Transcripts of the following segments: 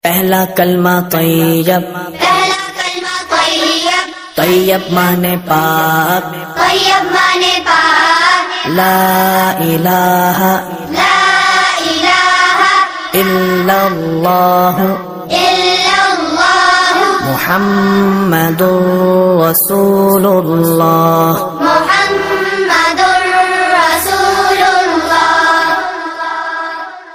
پہلا کلمہ طیب، پہلا کلمہ طیب، طیب مانے پاک، طیب مانے پاک، لا الہ لا الہ الا اللہ الا اللہ محمد رسول اللہ۔ محمد رسول اللہ۔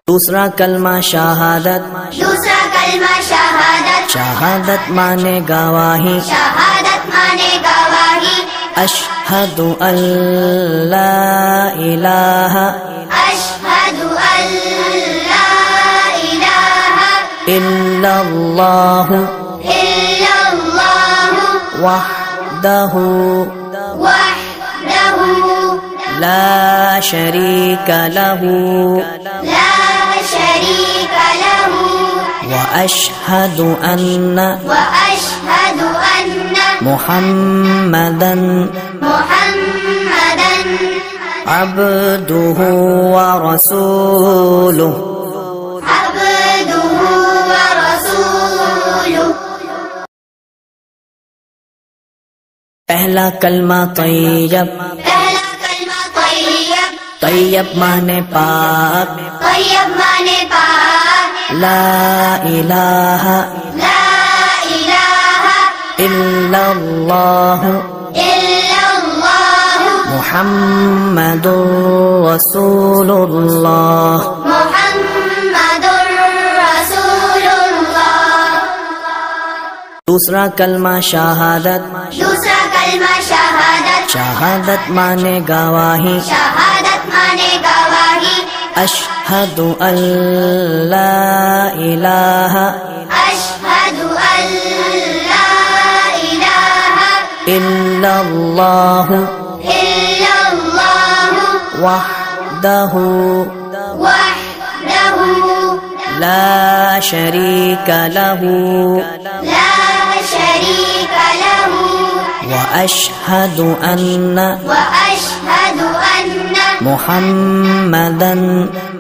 دوسرا کلمہ شہادت، دوسرا کلمہ شہادت، شہادت مانے گواہی، شہادت مانے گواہی، اشہد ان لا الہ اشہد ان لا الہ الا اللہ الا اللہ وحدہ وحدہ لا شریک لہ لا شریک لہ واشہد ان واشہد ان محمدا محمدا عبدہ ورسولہ۔ عبدہ ورسولہ۔ پہلا کلمہ طیب، پہلا کلمہ طیب، طیب مانے پاک، طیب مانے پاک، لا الہ لا الہ الا اللہ الا اللہ محمد رسول اللہ۔ محمد رسول اللہ۔ دوسرا کلمہ شہادت، دوسرا کلمہ شہادت، شہادت مانے گواہی، شہادت مانے گواہی، اشہد ان لا الہ اشہد ان لا الہ الا اللہ الا اللہ وحدہ وحدہ لا شریک لہ لا شریک لہ واشہد ان واشہد ان محمدا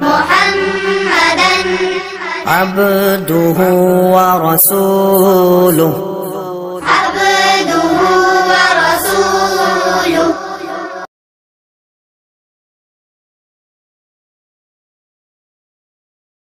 محمدا عبدہ ورسولہ۔